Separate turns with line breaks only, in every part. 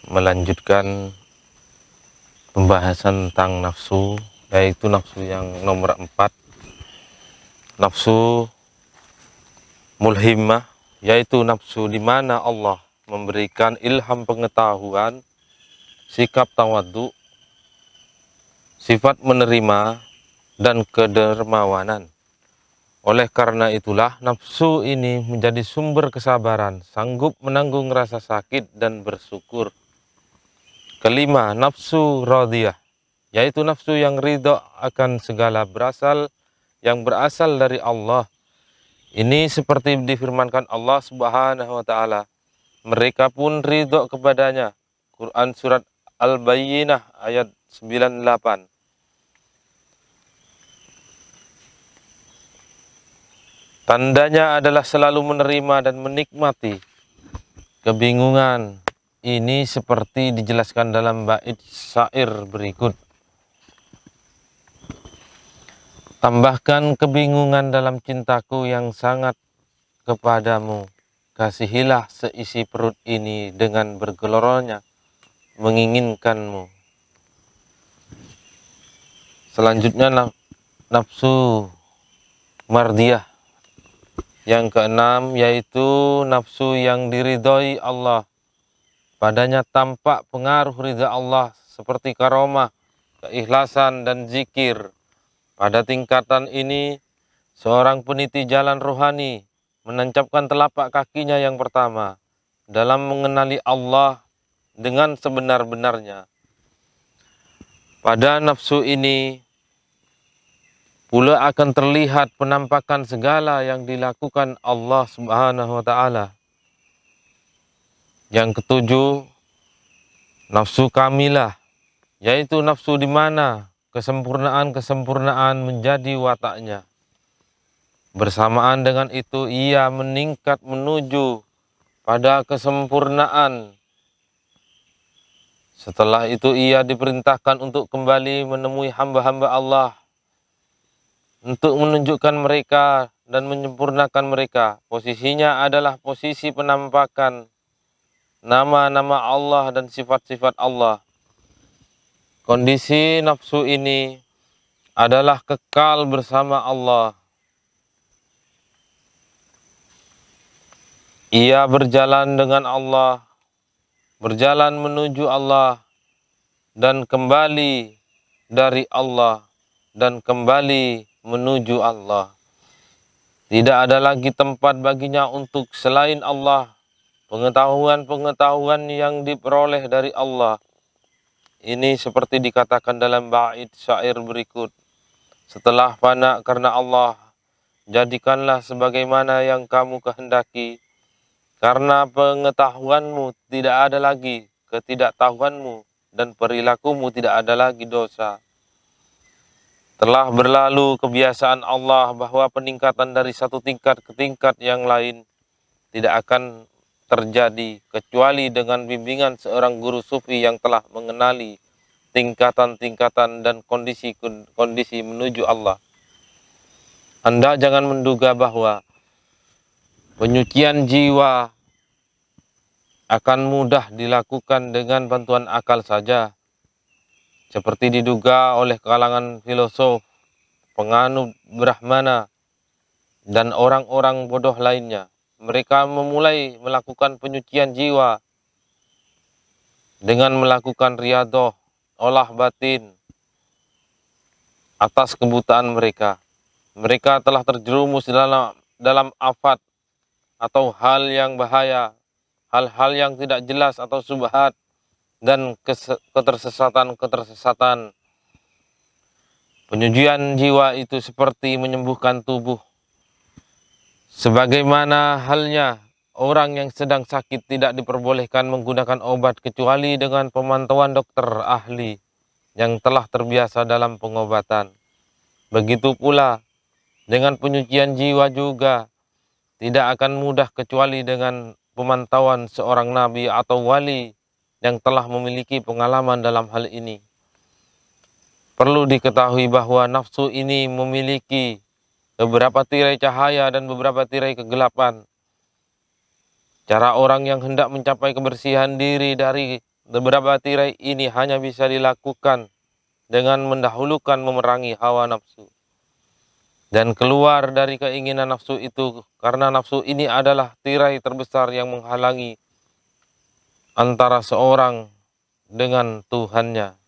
melanjutkan pembahasan tentang nafsu, yaitu nafsu yang nomor 4, nafsu mulhimah, yaitu nafsu di mana Allah memberikan ilham pengetahuan, sikap tawadhu, sifat menerima, dan kedermawanan. Oleh karena itulah nafsu ini menjadi sumber kesabaran, sanggup menanggung rasa sakit dan bersyukur. Kelima, nafsu radiyah, yaitu nafsu yang ridho akan segala yang berasal dari Allah. Ini seperti difirmankan Allah Subhanahu wa taala, mereka pun ridho kepadanya. Quran surat Al-Bayyinah ayat 98. Tandanya adalah selalu menerima dan menikmati kebingungan. Ini seperti dijelaskan dalam bait syair berikut. Tambahkan kebingungan dalam cintaku yang sangat kepadamu. Kasihilah seisi perut ini dengan bergelornya menginginkanmu. Selanjutnya nafsu mardiyah. Yang keenam yaitu nafsu yang diridhoi Allah. Padanya tampak pengaruh ridha Allah seperti karomah, keikhlasan, dan zikir. Pada tingkatan ini, seorang peniti jalan rohani menancapkan telapak kakinya yang pertama dalam mengenali Allah dengan sebenar-benarnya. Pada nafsu ini pula akan terlihat penampakan segala yang dilakukan Allah Subhanahu wa taala. Yang ketujuh, nafsu kamilah, yaitu nafsu di mana kesempurnaan menjadi wataknya. Bersamaan dengan itu ia meningkat menuju pada kesempurnaan. Setelah itu ia diperintahkan untuk kembali menemui hamba-hamba Allah untuk menunjukkan mereka dan menyempurnakan mereka. Posisinya adalah posisi penampakan nama-nama Allah dan sifat-sifat Allah. Kondisi nafsu ini adalah kekal bersama Allah. Ia berjalan dengan Allah, berjalan menuju Allah, dan kembali dari Allah, dan kembali menuju Allah. Tidak ada lagi tempat baginya untuk selain Allah. Pengetahuan-pengetahuan yang diperoleh dari Allah. Ini seperti dikatakan dalam bait syair berikut. Setelah fana karena Allah, jadikanlah sebagaimana yang kamu kehendaki. Karena pengetahuanmu tidak ada lagi ketidaktahuanmu, dan perilakumu tidak ada lagi dosa. Telah berlalu kebiasaan Allah bahwa peningkatan dari satu tingkat ke tingkat yang lain tidak akan terjadi kecuali dengan bimbingan seorang guru sufi yang telah mengenali tingkatan-tingkatan dan kondisi-kondisi menuju Allah. Anda jangan menduga bahwa penyucian jiwa akan mudah dilakukan dengan bantuan akal saja, seperti diduga oleh kalangan filosof, penganut Brahmana, dan orang-orang bodoh lainnya. Mereka memulai melakukan penyucian jiwa dengan melakukan riyadah, olah batin, atas kebutaan mereka. Mereka telah terjerumus dalam afat atau hal yang bahaya, hal-hal yang tidak jelas atau subhat, dan ketersesatan. Penyucian jiwa itu seperti menyembuhkan tubuh. Sebagaimana halnya orang yang sedang sakit tidak diperbolehkan menggunakan obat kecuali dengan pemantauan dokter ahli yang telah terbiasa dalam pengobatan. Begitu pula dengan penyucian jiwa juga tidak akan mudah kecuali dengan pemantauan seorang nabi atau wali yang telah memiliki pengalaman dalam hal ini. Perlu diketahui bahwa nafsu ini memiliki beberapa tirai cahaya dan beberapa tirai kegelapan. Cara orang yang hendak mencapai kebersihan diri dari beberapa tirai ini hanya bisa dilakukan dengan mendahulukan memerangi hawa nafsu dan keluar dari keinginan nafsu itu, karena nafsu ini adalah tirai terbesar yang menghalangi antara seorang dengan Tuhannya.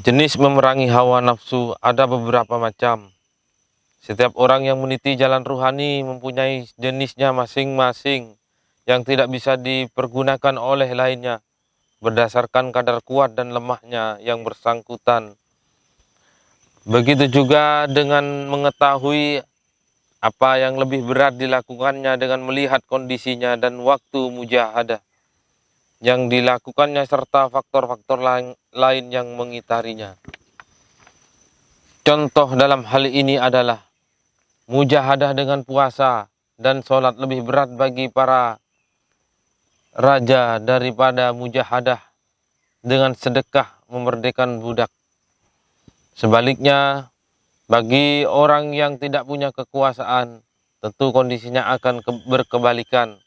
Jenis memerangi hawa nafsu ada beberapa macam. Setiap orang yang meniti jalan ruhani mempunyai jenisnya masing-masing yang tidak bisa dipergunakan oleh lainnya berdasarkan kadar kuat dan lemahnya yang bersangkutan. Begitu juga dengan mengetahui apa yang lebih berat dilakukannya dengan melihat kondisinya dan waktu mujahadah yang dilakukannya serta faktor-faktor lain yang mengitarinya. Contoh dalam hal ini adalah mujahadah dengan puasa dan sholat lebih berat bagi para raja daripada mujahadah dengan sedekah memerdekakan budak. Sebaliknya, bagi orang yang tidak punya kekuasaan, tentu kondisinya akan berkebalikan.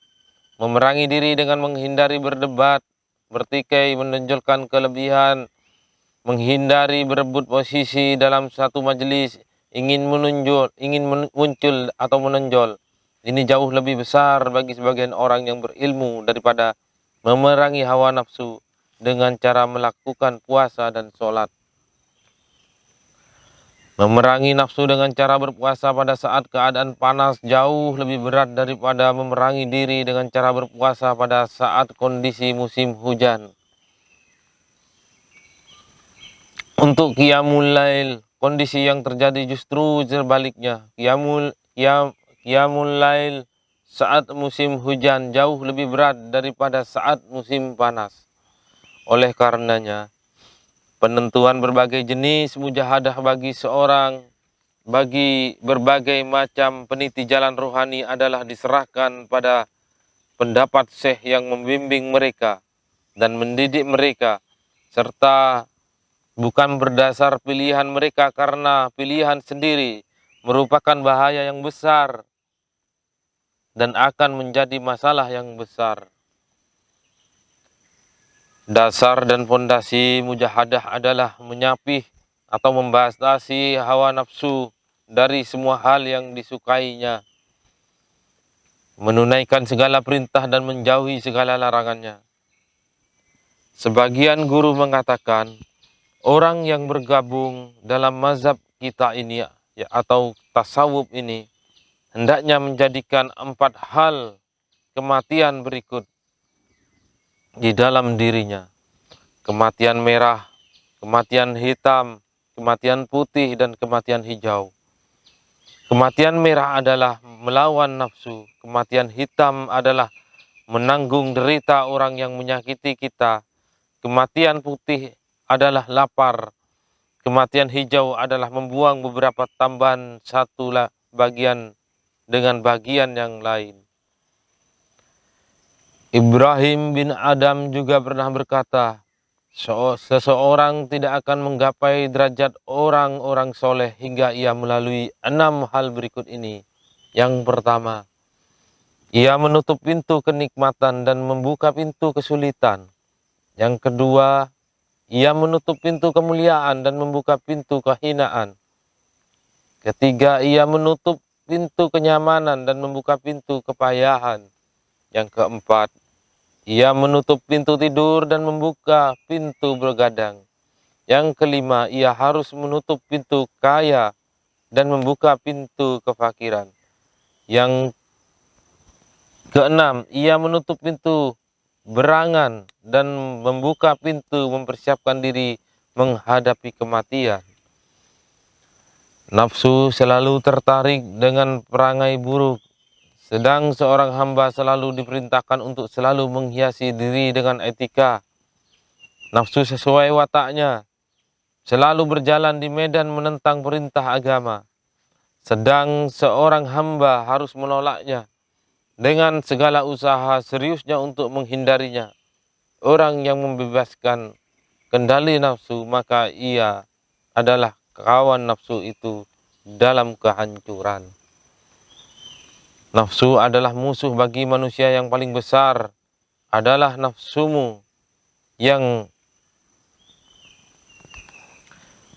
Memerangi diri dengan menghindari berdebat, bertikai, menonjolkan kelebihan, menghindari berebut posisi dalam satu majelis, ingin muncul atau menonjol. Ini jauh lebih besar bagi sebagian orang yang berilmu daripada memerangi hawa nafsu dengan cara melakukan puasa dan sholat. Memerangi nafsu dengan cara berpuasa pada saat keadaan panas jauh lebih berat daripada memerangi diri dengan cara berpuasa pada saat kondisi musim hujan. Untuk qiyamul lail, kondisi yang terjadi justru sebaliknya. Qiyamul lail saat musim hujan jauh lebih berat daripada saat musim panas. Oleh karenanya, penentuan berbagai jenis mujahadah bagi berbagai macam peniti jalan rohani adalah diserahkan pada pendapat syekh yang membimbing mereka dan mendidik mereka, serta bukan berdasar pilihan mereka, karena pilihan sendiri merupakan bahaya yang besar dan akan menjadi masalah yang besar. Dasar dan fondasi mujahadah adalah menyapih atau membatasi hawa nafsu dari semua hal yang disukainya, menunaikan segala perintah dan menjauhi segala larangannya. Sebagian guru mengatakan, orang yang bergabung dalam mazhab kita ini atau tasawuf ini hendaknya menjadikan 4 hal kematian berikut di dalam dirinya: kematian merah, kematian hitam, kematian putih, dan kematian hijau. Kematian merah adalah melawan nafsu, kematian hitam adalah menanggung derita orang yang menyakiti kita, kematian putih adalah lapar, kematian hijau adalah membuang beberapa tambahan satu bagian dengan bagian yang lain. Ibrahim bin Adam juga pernah berkata, seseorang tidak akan menggapai derajat orang-orang soleh hingga ia melalui 6 hal berikut ini. Yang pertama, ia menutup pintu kenikmatan dan membuka pintu kesulitan. Yang kedua, ia menutup pintu kemuliaan dan membuka pintu kehinaan. Ketiga, ia menutup pintu kenyamanan dan membuka pintu kepayahan. Yang keempat, ia menutup pintu tidur dan membuka pintu bergadang. Yang kelima, ia harus menutup pintu kaya dan membuka pintu kefakiran. Yang keenam, ia menutup pintu berangan dan membuka pintu mempersiapkan diri menghadapi kematian. Nafsu selalu tertarik dengan perangai buruk, sedang seorang hamba selalu diperintahkan untuk selalu menghiasi diri dengan etika. Nafsu sesuai wataknya selalu berjalan di medan menentang perintah agama, sedang seorang hamba harus menolaknya dengan segala usaha seriusnya untuk menghindarinya. Orang yang membebaskan kendali nafsu, maka ia adalah kawan nafsu itu dalam kehancuran. Nafsu adalah musuh bagi manusia yang paling besar. Adalah nafsumu yang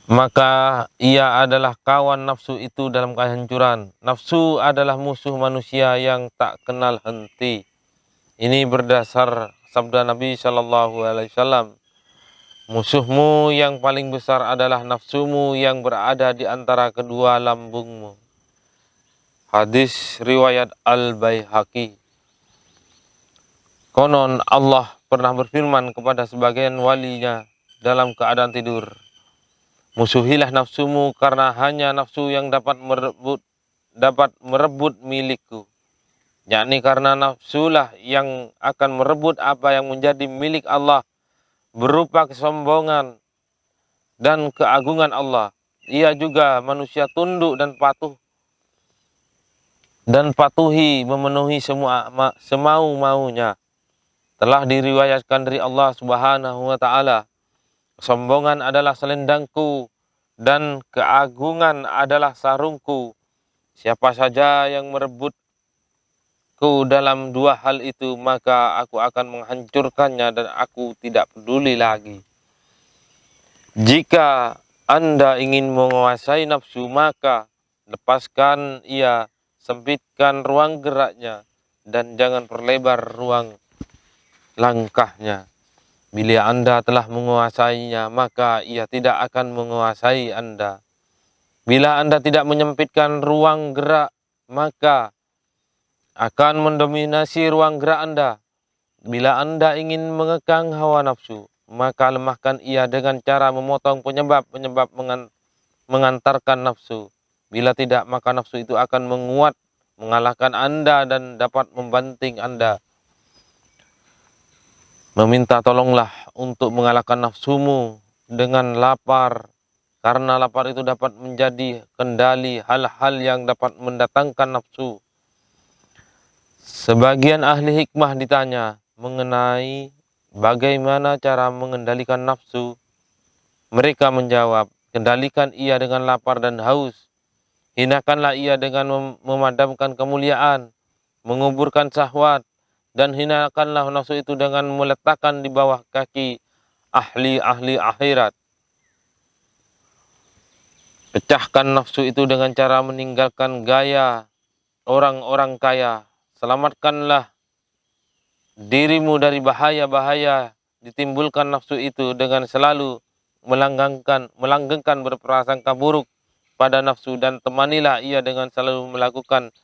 maka ia adalah kawan nafsu itu dalam kehancuran. Nafsu adalah musuh manusia yang tak kenal henti. Ini berdasar sabda Nabi Shallallahu Alaihi Wasallam. Musuhmu yang paling besar adalah nafsumu yang berada di antara kedua lambungmu. Hadis riwayat Al-Baihaqi. Konon Allah pernah berfirman kepada sebagian walinya dalam keadaan tidur. Musuhilah nafsumu karena hanya nafsu yang dapat merebut milikku. Yakni karena nafsulah yang akan merebut apa yang menjadi milik Allah berupa kesombongan dan keagungan Allah. Ia juga manusia tunduk dan patuhi memenuhi semua semau-maunya. Telah diriwayatkan dari Allah Subhanahu wa taala, kesombongan adalah selendangku dan keagungan adalah sarungku. Siapa saja yang merebutku dalam dua hal itu, maka aku akan menghancurkannya dan aku tidak peduli lagi. Jika Anda ingin menguasai nafsu, maka lepaskan ia, sempitkan ruang geraknya, dan jangan perlebar ruang langkahnya. Bila Anda telah menguasainya, maka ia tidak akan menguasai Anda. Bila Anda tidak menyempitkan ruang gerak, maka akan mendominasi ruang gerak Anda. Bila Anda ingin mengekang hawa nafsu, maka lemahkan ia dengan cara memotong penyebab mengantarkan nafsu. Bila tidak, maka nafsu itu akan menguat, mengalahkan Anda dan dapat membanting Anda. Meminta tolonglah untuk mengalahkan nafsumu dengan lapar, karena lapar itu dapat menjadi kendali hal-hal yang dapat mendatangkan nafsu. Sebagian ahli hikmah ditanya mengenai bagaimana cara mengendalikan nafsu. Mereka menjawab, kendalikan ia dengan lapar dan haus. Hinakanlah ia dengan memadamkan kemuliaan, menguburkan syahwat, dan hinakanlah nafsu itu dengan meletakkan di bawah kaki ahli-ahli akhirat. Pecahkan nafsu itu dengan cara meninggalkan gaya orang-orang kaya. Selamatkanlah dirimu dari bahaya-bahaya ditimbulkan nafsu itu dengan selalu melanggengkan berprasangka buruk pada nafsu, dan temanilah ia dengan selalu melakukan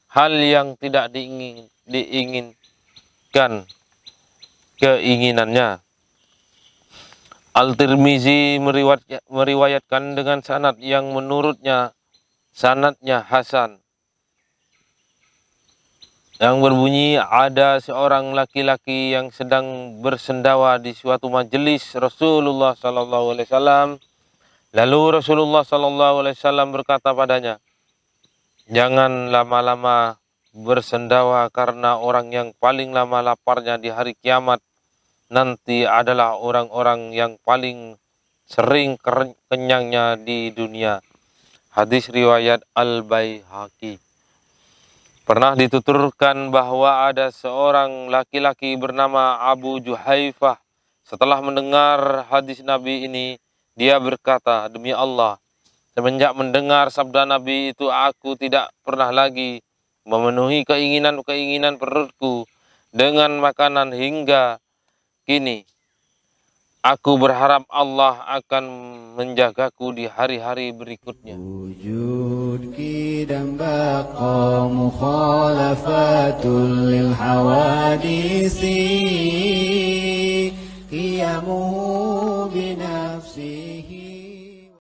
hal yang tidak diinginkan keinginannya. Al-Tirmizi meriwayatkan dengan sanad yang menurutnya sanadnya hasan, yang berbunyi, ada seorang laki-laki yang sedang bersendawa di suatu majelis Rasulullah sallallahu alaihi wasallam. Lalu Rasulullah sallallahu alaihi wasallam berkata padanya, jangan lama-lama bersendawa, karena orang yang paling lama laparnya di hari kiamat nanti adalah orang-orang yang paling sering kenyangnya di dunia. Hadis riwayat Al-Baihaqi. Pernah dituturkan bahwa ada seorang laki-laki bernama Abu Juhaifah. Setelah mendengar hadis Nabi ini, dia berkata, demi Allah, semenjak mendengar sabda Nabi itu, aku tidak pernah lagi memenuhi keinginan-keinginan perutku dengan makanan hingga kini. Aku berharap Allah akan menjagaku di hari-hari berikutnya.
Wujud kidam baqa mukhalafatul lil hawadisi qiyamuhu